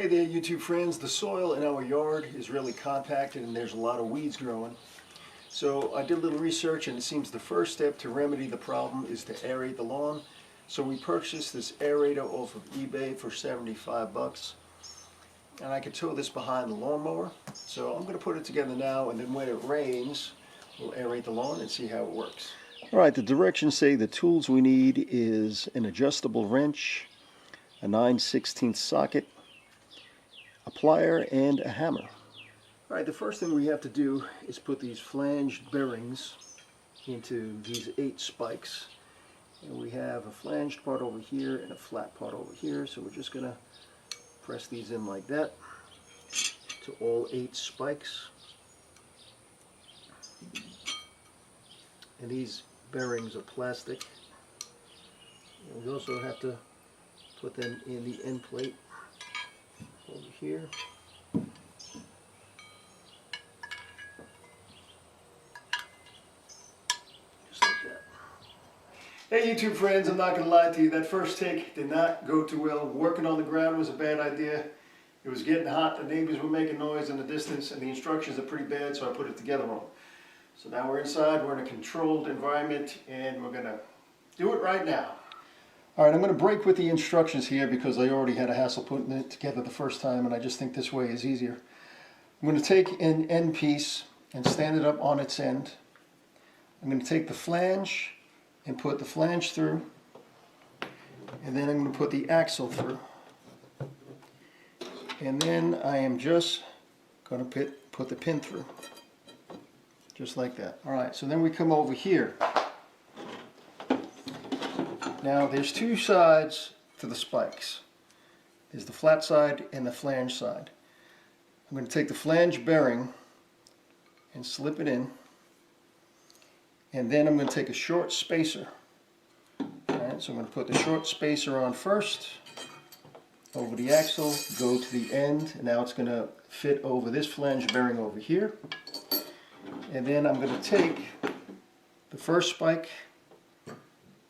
Hey there YouTube friends, the soil in our yard is really compacted and there's a lot of weeds growing. So I did a little research and it seems the first step to remedy the problem is to aerate the lawn. So we purchased this aerator off of eBay for 75 bucks. And I could tow this behind the lawnmower. So I'm going to put it together now and then when it rains we'll aerate the lawn and see how it works. Alright, the directions say the tools we need is an adjustable wrench, a 9/16 socket, a plier, and a hammer. Alright, the first thing we have to do is put these flanged bearings into these 8 spikes. And we have a flanged part over here and a flat part over here, so we're just going to press these in like that to all 8 spikes. And these bearings are plastic. And we also have to put them in the end plate over here. Just like that. Hey YouTube friends, I'm not going to lie to you, that first take did not go too well. Working on the ground was a bad idea. It was getting hot, the neighbors were making noise in the distance, and the instructions are pretty bad, so I put it together wrong. So now we're inside, we're in a controlled environment, and we're going to do it right now. Alright, I'm going to break with the instructions here because I already had a hassle putting it together the first time and I just think this way is easier. I'm going to take an end piece and stand it up on its end. I'm going to take the flange and put the flange through, and then I'm going to put the axle through. And then I am just going to put the pin through. Just like that. Alright, so then we come over here. Now there's 2 sides to the spikes. There's the flat side and the flange side. I'm going to take the flange bearing and slip it in, and then I'm going to take a short spacer. Alright, so I'm going to put the short spacer on first, over the axle, go to the end, and now it's going to fit over this flange bearing over here. And then I'm going to take the first spike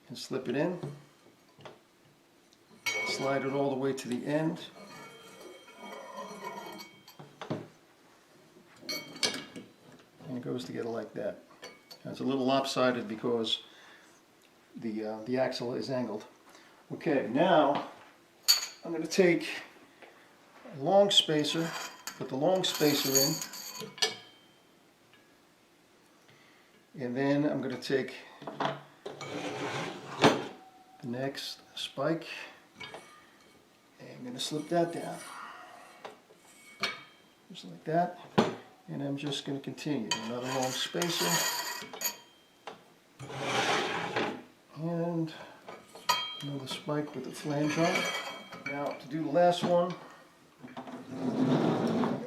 and slip it in, slide it all the way to the end, and it goes together like that. Now, it's a little lopsided because the axle is angled. Okay, now I'm going to take a long spacer, put the long spacer in, and then I'm going to take the next spike, and I'm going to slip that down, just like that, and I'm just going to continue. Another long spacer, and another spike with the flange on it. Now to do the last one, I'm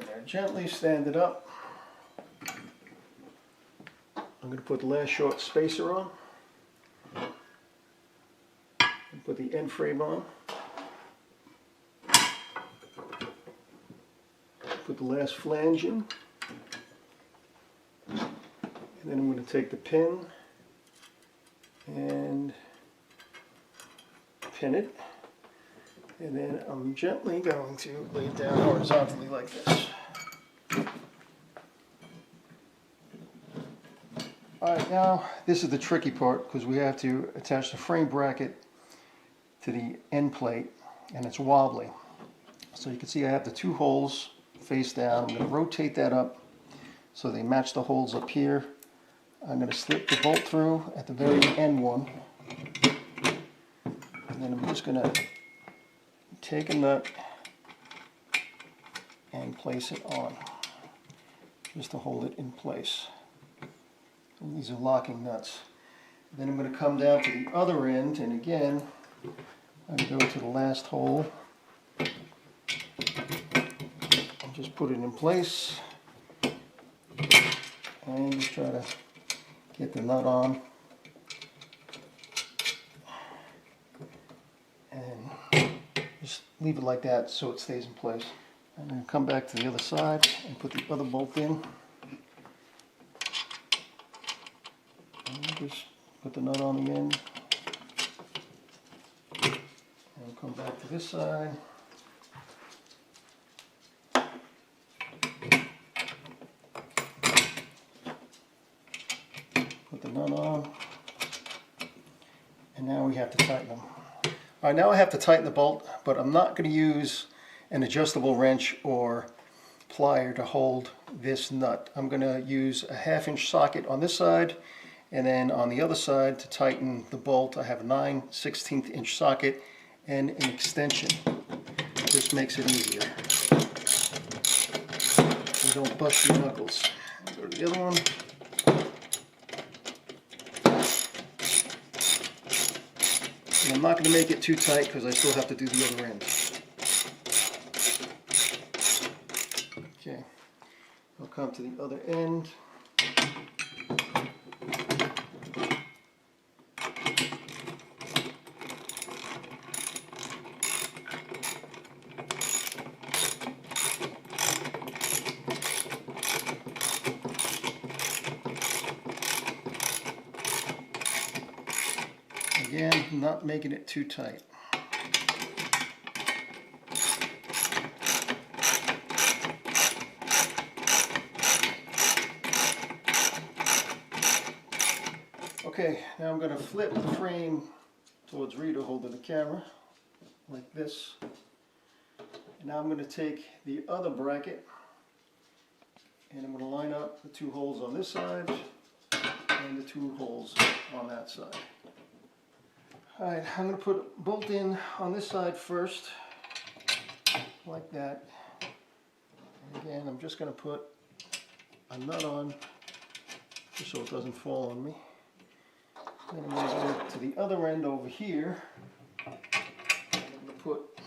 going to gently stand it up. I'm going to put the last short spacer on. Put the end frame on, put the last flange in, and then I'm going to take the pin and pin it, and then I'm gently going to lay it down horizontally like this. Alright, now this is the tricky part because we have to attach the frame bracket to the end plate, and it's wobbly. So you can see I have the 2 holes face down. I'm going to rotate that up so they match the holes up here. I'm going to slip the bolt through at the very end one, and then I'm just going to take a nut and place it on just to hold it in place. And these are locking nuts. Then I'm going to come down to the other end, and again I go to the last hole and just put it in place and just try to get the nut on and just leave it like that so it stays in place. And then come back to the other side and put the other bolt in and just put the nut on the end. Come back to this side, nut on. And now we have to tighten them. All right, now I have to tighten the bolt, but I'm not going to use an adjustable wrench or plier to hold this nut. I'm going to use a 1/2-inch socket on this side, and then on the other side to tighten the bolt I have a 9/16 inch socket and an extension. This makes it easier. You don't bust your knuckles. Go to the other one. And I'm not going to make it too tight because I still have to do the other end. Okay, I'll come to the other end. Again, not making it too tight. Okay, now I'm going to flip the frame towards Rita holding the camera, like this. And now I'm going to take the other bracket and I'm going to line up the 2 holes on this side and the 2 holes on that side. Alright, I'm going to put a bolt in on this side first, like that. And again, I'm just going to put a nut on, just so it doesn't fall on me. Then I'm going to go to the other end over here. I'm going to put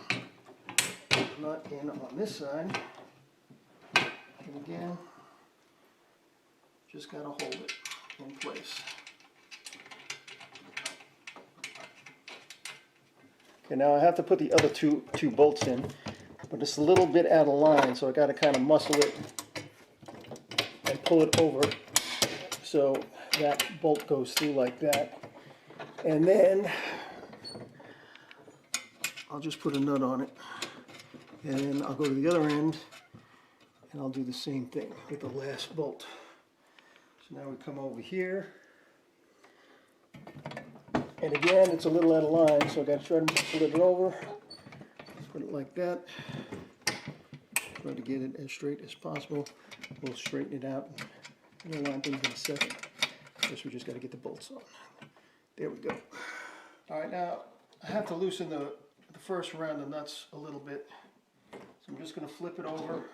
a nut in on this side. And again, just got to hold it in place. Okay, now I have to put the other two bolts in, but it's a little bit out of line, so I got to kind of muscle it and pull it over so that bolt goes through like that. And then I'll just put a nut on it, and then I'll go to the other end and I'll do the same thing with the last bolt. So now we come over here. And again, it's a little out of line, so I got to try to flip it over, put it like that. Try to get it as straight as possible. We'll straighten it out and align things in a second. First, we just got to get the bolts on. There we go. All right, now I have to loosen the first round of nuts a little bit, so I'm just going to flip it over.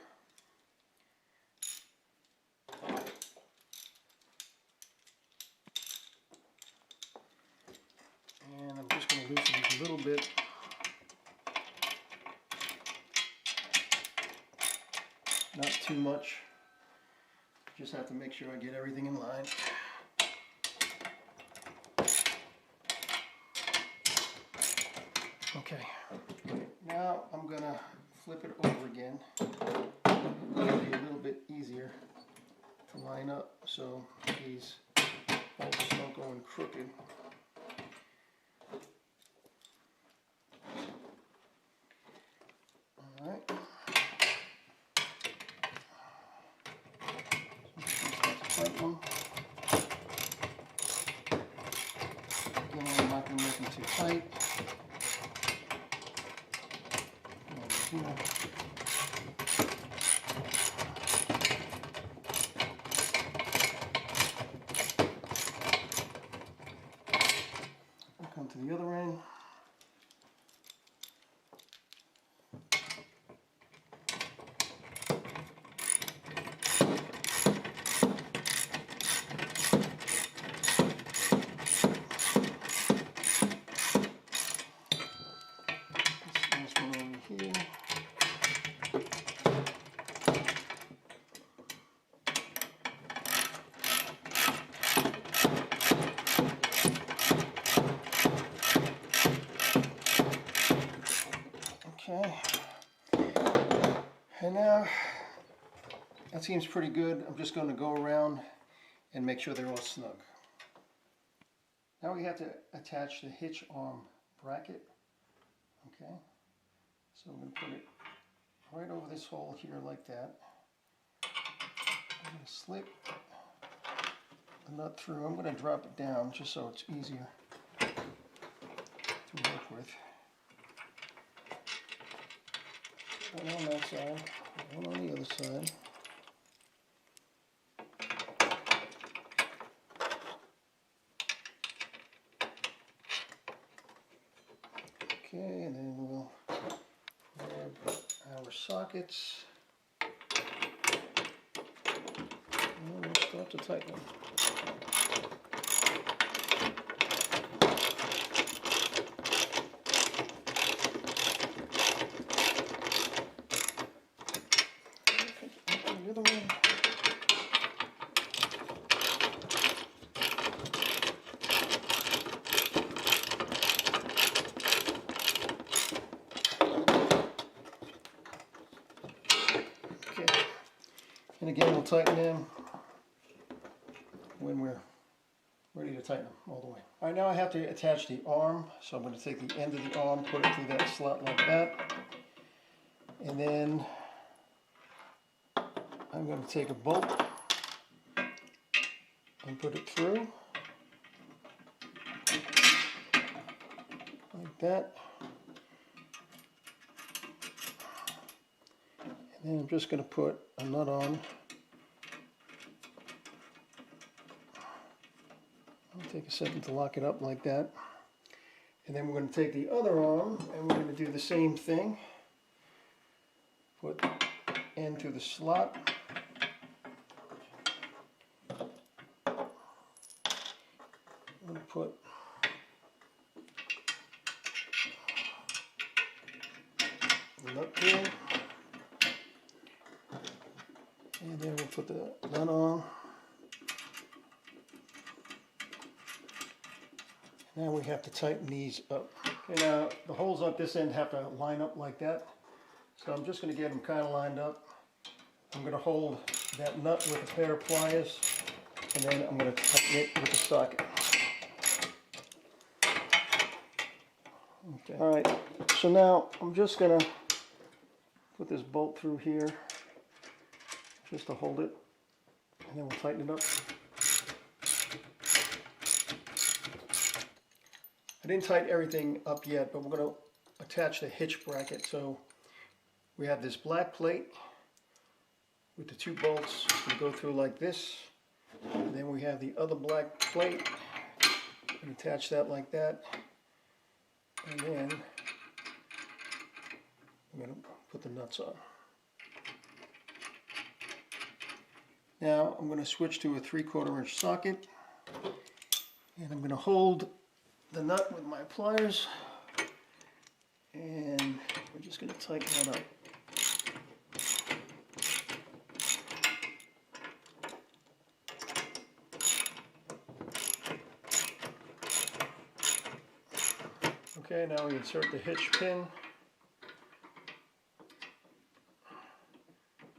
And I'm just going to loosen it a little bit. Not too much. Just have to make sure I get everything in line. Okay. Now I'm going to flip it over again. It'll be a little bit easier to line up so these bolts don't go in crooked. Alright. Tight one. Again, I'm not going to make them too tight. Over here. I'll come to the other end. Okay, and now that seems pretty good. I'm just going to go around and make sure they're all snug. Now we have to attach the hitch arm bracket. Okay, so I'm going to put it right over this hole here like that. I'm going to slip the nut through. I'm going to drop it down just so it's easier to work with. One on that side, one on the other side. Okay, and then we'll grab our sockets. And we'll start to tighten them. The other one. And again, we'll tighten them when we're ready to tighten them all the way. All right, now I have to attach the arm, so I'm going to take the end of the arm, put it through that slot like that, and then I'm going to take a bolt and put it through like that. And then I'm just going to put a nut on. I'll take a second to lock it up like that. And then we're going to take the other arm and we're going to do the same thing. Put end to the slot. I'm going to put the nut through. And then we'll put the nut on. Now we have to tighten these up. Okay, now the holes at this end have to line up like that. So I'm just going to get them kind of lined up. I'm going to hold that nut with a pair of pliers, and then I'm going to tighten it with a socket. Okay. All right, so now I'm just going to put this bolt through here just to hold it, and then we'll tighten it up. I didn't tighten everything up yet, but we're going to attach the hitch bracket. So we have this black plate with the two bolts. We go through like this, and then we have the other black plate and attach that like that, and then I'm going to put the nuts on. Now I'm going to switch to a 3/4 inch socket, and I'm going to hold the nut with my pliers, and we're just going to tighten that up. Okay, now we insert the hitch pin,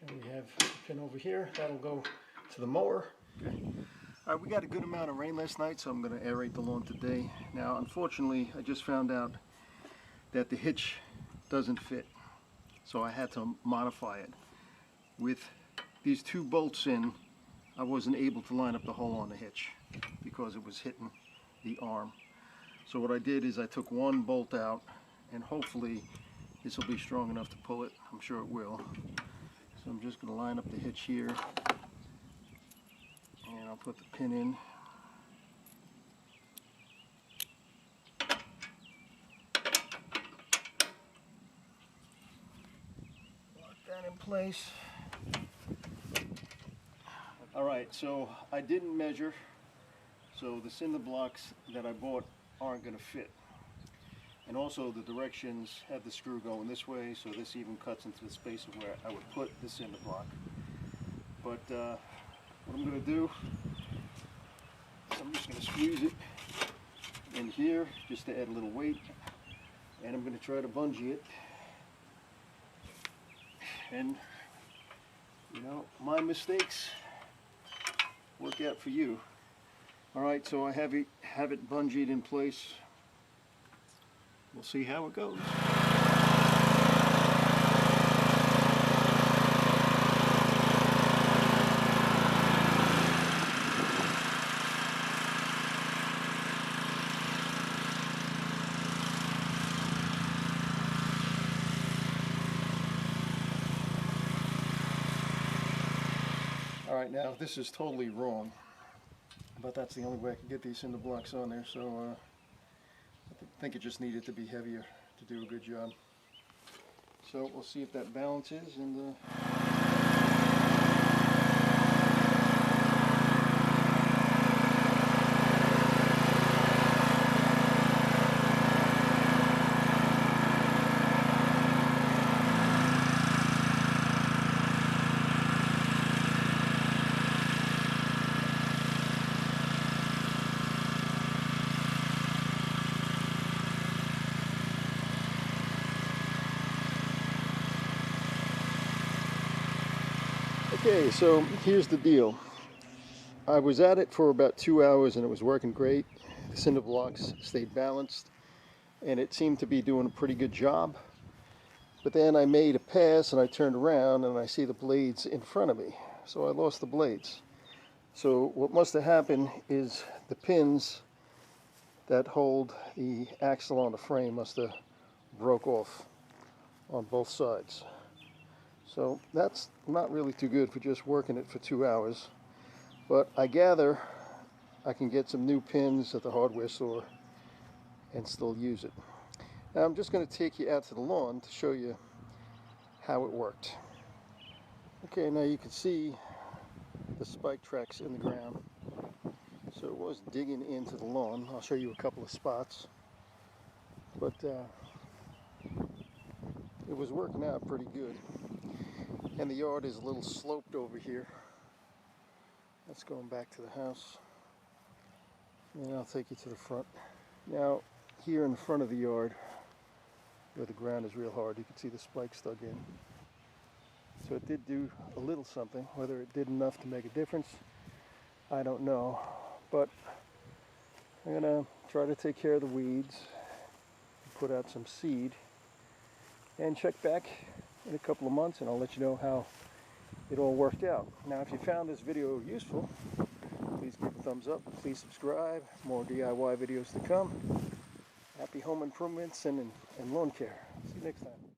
and we have the pin over here. That'll go to the mower. Okay. All right, we got a good amount of rain last night, so I'm going to aerate the lawn today. Now, unfortunately, I just found out that the hitch doesn't fit, so I had to modify it. With these two bolts in, I wasn't able to line up the hole on the hitch because it was hitting the arm. So what I did is I took one bolt out, and hopefully this will be strong enough to pull it. I'm sure it will. So I'm just going to line up the hitch here, and I'll put the pin in. Lock that in place. Alright, so I didn't measure, so the cinder blocks that I bought aren't going to fit. And also the directions have the screw going this way, so this even cuts into the space of where I would put the cinder block. But what I'm going to do is I'm just going to squeeze it in here just to add a little weight, and I'm going to try to bungee it. And you know, my mistakes work out for you. Alright, so I have it bungeed in place. We'll see how it goes. Alright, now this is totally wrong, but that's the only way I can get these cinder blocks on there, so I think it just needed to be heavier to do a good job. So we'll see if that balances, and okay, so here's the deal. I was at it for about 2 hours and it was working great. The cinder blocks stayed balanced and it seemed to be doing a pretty good job. But then I made a pass and I turned around and I see the blades in front of me. So I lost the blades. So what must have happened is the pins that hold the axle on the frame must have broke off on both sides. So that's not really too good for just working it for 2 hours. But I gather I can get some new pins at the hardware store and still use it. Now I'm just going to take you out to the lawn to show you how it worked. Okay, now you can see the spike tracks in the ground. So it was digging into the lawn. I'll show you a couple of spots. But it was working out pretty good. And the yard is a little sloped over here. That's going back to the house. And I'll take you to the front. Now, here in the front of the yard, where the ground is real hard, you can see the spikes dug in. So it did do a little something. Whether it did enough to make a difference, I don't know. But I'm gonna try to take care of the weeds, put out some seed, and check back in a couple of months and I'll let you know how it all worked out. Now if you found this video useful, please give it a thumbs up, please subscribe, more DIY videos to come. Happy home improvements and lawn care. See you next time.